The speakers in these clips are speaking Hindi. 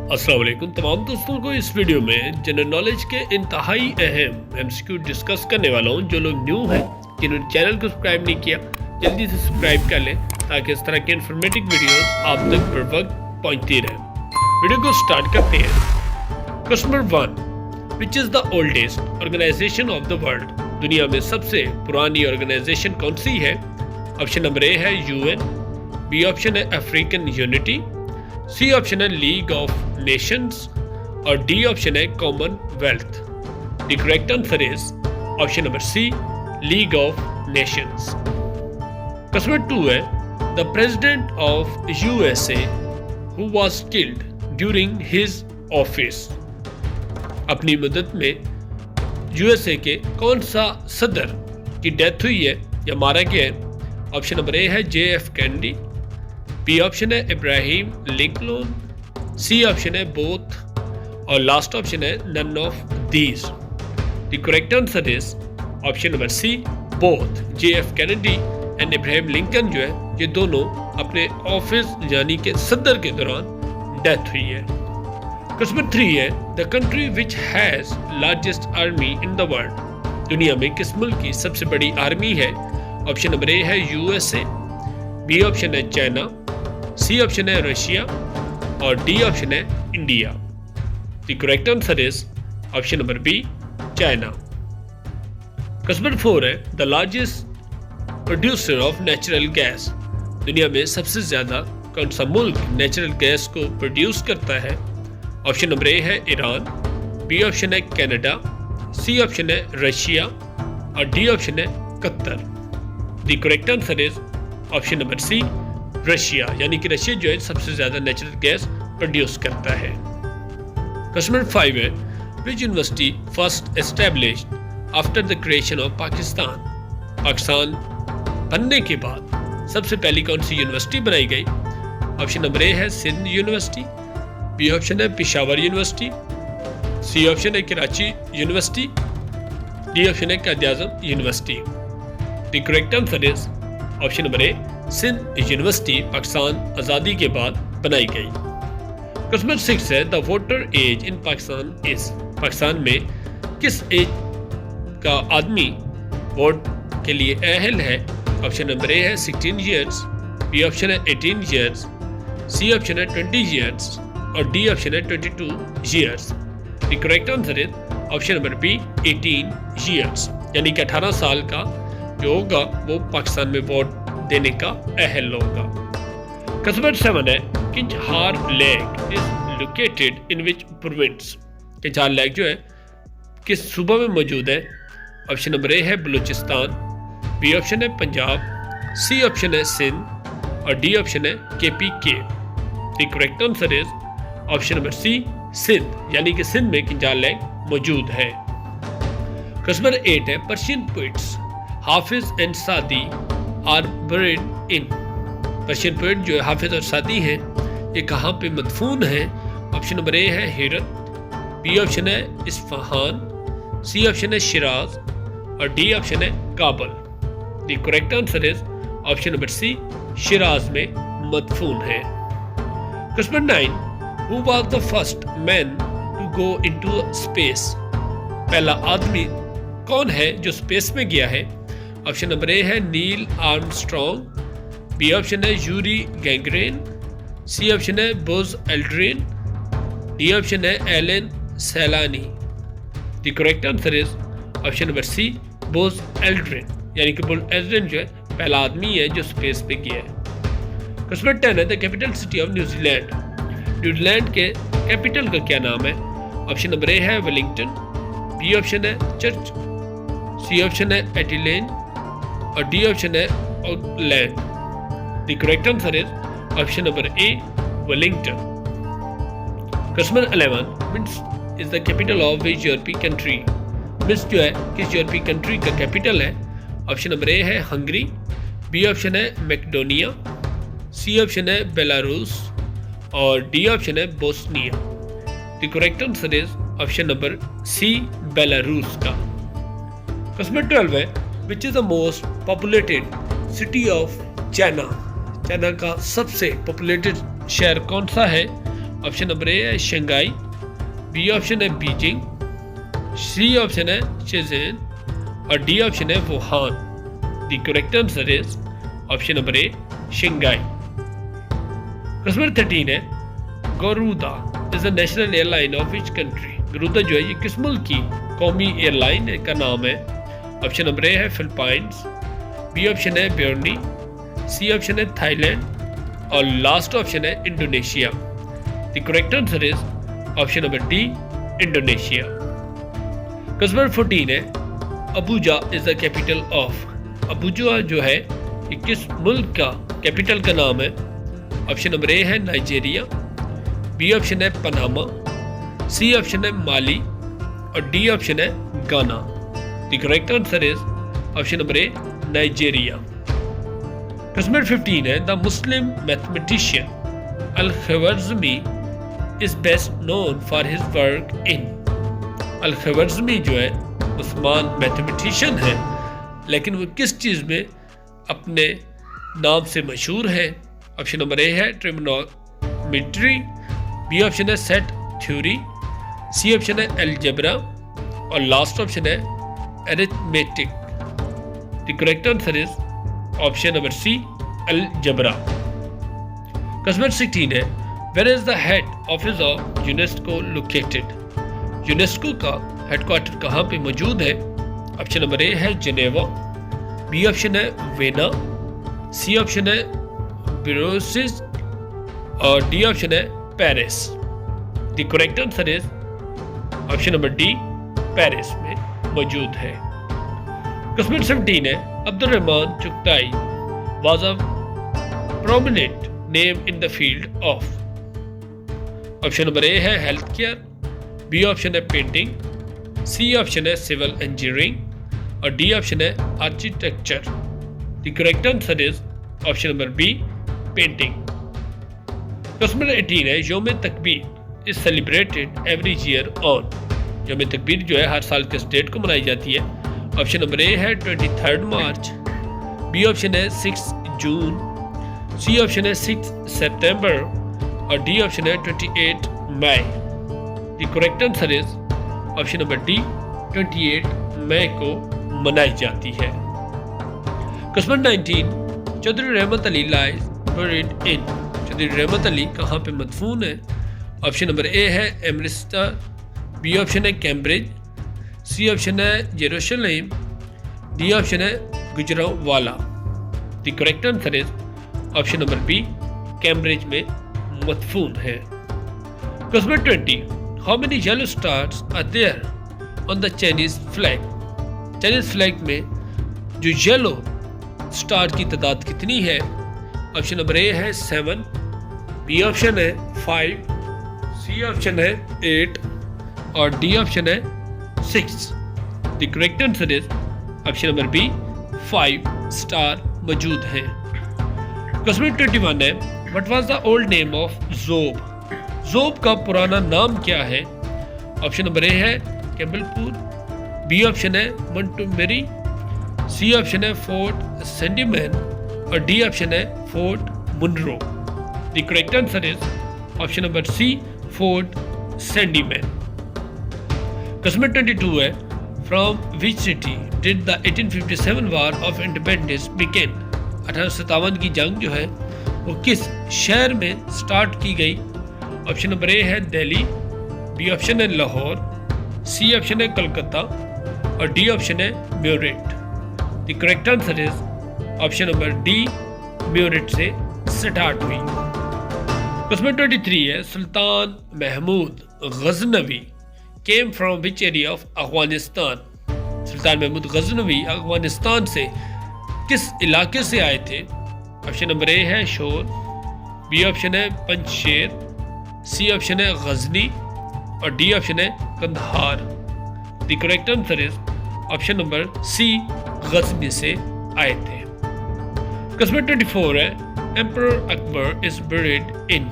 अस्सलाम वालेकुम तमाम दोस्तों को। इस वीडियो में जनरल नॉलेज के इंतहाई अहम एमसीक्यू डिस्कस करने वाला हूँ। जो लोग न्यू हैं, जिन्होंने चैनल को सब्सक्राइब नहीं किया, जल्दी से सब्सक्राइब कर लें ताकि इस तरह के इन्फॉर्मेटिव वीडियोस आप तक बर वक्त पहुँचती रहें। वीडियो को स्टार्ट करते हैं। Question number 1, which is the oldest organisation of the world? दुनिया में सबसे पुरानी ऑर्गेनाइजेशन कौन सी है? ऑप्शन नंबर ए है यूएन, बी ऑप्शन है अफ्रीकन यूनिटी, सी ऑप्शन है लीग ऑफ नेशंस और डी ऑप्शन है Commonwealth. The correct answer is option number C, League of Nations. Question number 2 है, the president of USA who was killed during his office? अपनी मुद्दत में यूएसए के कौन सा सदर की डेथ हुई है या मारा गया है? ऑप्शन नंबर ए है JF कैनेडी, बी ऑप्शन है इब्राहिम लिंकन, सी ऑप्शन है बोथ और लास्ट ऑप्शन है none of these. The correct answer is option number C, both. JF Kennedy and Abraham Lincoln जो है, ये दोनों अपने ऑफिस यानी के सदर के दौरान डेथ हुई है। क्वेश्चन नंबर 3 है, the country which has largest army in the world? दुनिया में किस मुल्क की सबसे बड़ी आर्मी है? ऑप्शन नंबर ए है USA, बी ऑप्शन है चाइना, सी ऑप्शन है रशिया और डी ऑप्शन है India. The correct answer is option number B, China. Question number 4 है, the largest producer of natural gas? दुनिया में सबसे ज्यादा कौन सा मुल्क नेचुरल गैस को प्रोड्यूस करता है? ऑप्शन नंबर ए है ईरान, बी ऑप्शन है कनाडा, सी ऑप्शन है रशिया और डी ऑप्शन है Qatar. The correct answer is option number C, Russia, यानी कि रशिया जो है सबसे ज्यादा नेचुरल गैस प्रोड्यूस करता है। क्वेश्चन नंबर 5 है, which university first established after the creation of Pakistan? Pakistan बनने के बाद सबसे पहली कौन सी यूनिवर्सिटी बनाई गई? ऑप्शन नंबर ए है सिंध यूनिवर्सिटी, बी ऑप्शन है पेशावर यूनिवर्सिटी, सी ऑप्शन है कराची यूनिवर्सिटी, डी ऑप्शन है Quaid-e-Azam university. The correct answer is option number A, Sindh university Pakistan आज़ादी के बाद बनाई गई। क्वेश्चन नंबर 6 है, the voter age in Pakistan is? Pakistan में किस एज का आदमी वोट के लिए अहल है? ऑप्शन नंबर ए है 16 ईयर्स, बी ऑप्शन है 18 ईयर्स, सी ऑप्शन है 20 ईयर्स और डी ऑप्शन है 22 years. The correct answer is option number B, 18 years, यानी कि 18 साल का जो होगा वो पाकिस्तान में वोट देने का अहल होगा। क्वेश्चन नंबर 7 है, Kinjhar lake is located in which province? Kinjhar lake जो है किस सूबा में मौजूद है? ऑप्शन नंबर ए है बलूचिस्तान, बी ऑप्शन है पंजाब, सी ऑप्शन है सिंध और डी ऑप्शन है KPK। The correct answer is option number C, Sindh, यानी कि सिंध में किंजहार लेक मौजूद है। क्वेश्चन नंबर 8 है, Persian poets Hafiz and Saadi are buried in? Persian poet जो है हाफिज और सादी हैं, ये कहाँ पे मदफून हैं? ऑप्शन नंबर ए है हेरत, बी ऑप्शन है इस्फहान, सी ऑप्शन है शिराज और डी ऑप्शन है Kabul. The correct answer is option number C, Shiraz में मदफून है। Question number 9, who was the first man to go into space? पहला आदमी कौन है जो स्पेस में गया है? ऑप्शन नंबर ए है नील आर्मस्ट्रॉन्ग, बी ऑप्शन है यूरी गैंग्रेन, सी ऑप्शन है बुज एल्ड्रिन, डी ऑप्शन है एलन सैलानी। The correct answer is option number C, Buzz Aldrin, यानी कि बुज एल्ड्रिन जो है पहला आदमी है जो स्पेस पे गया है। क्वेश्चन नंबर 10 है, the capital city of New Zealand? New Zealand के कैपिटल का क्या नाम है? ऑप्शन नंबर ए है वेलिंगटन, बी ऑप्शन है चर्च, सी ऑप्शन है एडिलेड और डी ऑप्शन है Auckland. The correct answer is option number A, Wellington. Question number 11, mince is the capital of which European country? Mince जो है किस यूरोपियन कंट्री का कैपिटल है? ऑप्शन नंबर ए है हंगरी, बी ऑप्शन है मैकेडोनिया, सी ऑप्शन है बेलारूस और डी ऑप्शन है Bosnia. The correct answer is option number C, Belarus का। क्वेश्चन नंबर 12 है, which is the most populated city of China? China का सबसे पॉपुलेटेड शहर कौन सा है? ऑप्शन नंबर ए है शंघाई, बी ऑप्शन है बीजिंग, सी ऑप्शन है शेंझेन और डी ऑप्शन है Wuhan. The correct answer is option number A Shanghai. Question number 13 है Garuda is the national airline of which country. Garuda जो है ये किस मुल्क की कौमी एयरलाइन का नाम है। ऑप्शन नंबर ए है फिलीपाइंस, बी ऑप्शन है ब्रूनेई, सी ऑप्शन है थाईलैंड और लास्ट ऑप्शन है Indonesia. The correct answer is option number D Indonesia. Question number 14 है Abuja is the capital of. Abuja जो है ये किस मुल्क का कैपिटल का नाम है। ऑप्शन नंबर ए है नाइजीरिया, बी ऑप्शन है पनामा, सी ऑप्शन है माली और डी ऑप्शन है Ghana. The correct answer is option number A Nigeria. Question number 15 है the Muslim mathematician Al Khwarizmi is best known for his work in. Al Khwarizmi जो है मुसलमान मैथमेटिशियन है, लेकिन वो किस चीज़ में अपने नाम से मशहूर है। ऑप्शन नंबर ए है ट्रिग्नोमेट्री, बी ऑप्शन है सेट थ्योरी, सी ऑप्शन है अलजेब्रा और लास्ट ऑप्शन है arithmetic. The correct answer is option number C algebra. Question number 16 है where is the head office of UNESCO located. UNESCO का हेडक्वार्टर कहाँ पे मौजूद है। ऑप्शन नंबर ए है जिनेवा, बी ऑप्शन है वेना, सी ऑप्शन है ब्रुसेल्स और डी ऑप्शन है Paris. The correct answer is option number D Paris में मौजूद है। क्वेश्चन नंबर 17 है Abdul Rahman Chughtai was a prominent name in the field of. Option number A है हेल्थ केयर, बी ऑप्शन है पेंटिंग, सी ऑप्शन है सिविल इंजीनियरिंग और डी ऑप्शन है architecture. The correct answer is option number B painting. Question number 18 है Youm Takbeer is celebrated every year on. Youm Takbeer जो है हर साल किस डेट को मनाई जाती है। ऑप्शन नंबर ए है 23 मार्च, बी ऑप्शन है 6 जून, सी ऑप्शन है 6 सितंबर और डी ऑप्शन है 28 मई। The correct answer is option number D 28 मई को मनाई जाती है। Question 19 Chaudhry Rahmat Ali lies buried in. Chaudhry Rahmat Ali कहाँ पे मदफून है। ऑप्शन नंबर ए है अमृतसर, बी ऑप्शन है कैम्ब्रिज, सी ऑप्शन है यरूशलेम, डी ऑप्शन है Gujranwala. The correct answer is option number B Cambridge में मदफून है। Question 20 how many yellow stars are there on the Chinese flag. Chinese flag में जो येलो स्टार की तादाद कितनी है। ऑप्शन नंबर ए है 7, बी ऑप्शन है 5, सी ऑप्शन है 8 और डी ऑप्शन है 6। The correct answer is option number B 5 star मौजूद है। क्वेश्चन 21 है what was the old name of Zhob. Zhob का पुराना नाम क्या है। ऑप्शन नंबर ए है कैम्बलपुर, बी ऑप्शन है मोंटोमेरी, सी ऑप्शन है फोर्ट सेंडिमैन और डी ऑप्शन है Fort Munro. The correct answer is option number C Fort Sandeman. Question 22 है from which city did the 1857 war of independence begin. 1857 की जंग जो है वो किस शहर में स्टार्ट की गई। ऑप्शन नंबर ए है दिल्ली, बी ऑप्शन है लाहौर, सी ऑप्शन है कलकत्ता और डी ऑप्शन है Meerut. The correct answer is option number D Meerut से स्टार्ट हुई। क्वेश्चन 23 है Sultan Mahmud Ghaznavi came from which area of Afghanistan. Sultan Mahmud Ghaznavi Afghanistan से किस इलाके से आए थे। ऑप्शन नंबर ए है शोर, बी ऑप्शन है पंजशेर, सी ऑप्शन है गजनी और डी ऑप्शन है Kandahar. The correct answer is option number C Ghazni से आए थे। क्वेश्चन 24 है emperor Akbar is buried in.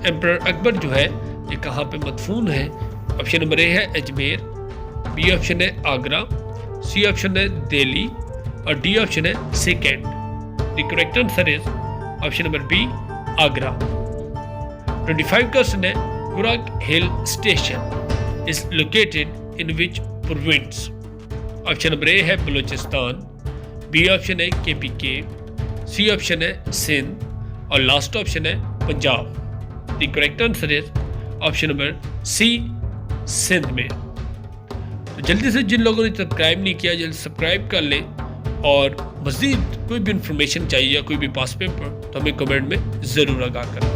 Emperor Akbar जो है ये कहाँ पे मदफून है। ऑप्शन नंबर ए है अजमेर, बी ऑप्शन है आगरा, सी ऑप्शन है दिल्ली और डी ऑप्शन है Sikandra. The correct answer is option number B Agra. 25 question है, बुराक hill station is located in which province? Option number A है बलूचिस्तान, बी ऑप्शन है KPK, सी ऑप्शन है सिंध और लास्ट ऑप्शन है Punjab. The correct answer is option number C, Sindh में। तो जल्दी से जिन लोगों ने सब्सक्राइब नहीं किया जल्दी सब्सक्राइब कर लें, और मज़ीद कोई भी इंफॉर्मेशन चाहिए या कोई भी पास पेपर तो हमें कमेंट में ज़रूर आगाह करें।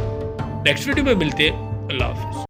नेक्स्ट वीडियो में मिलते हैं। अल्लाह हाफ़िज़।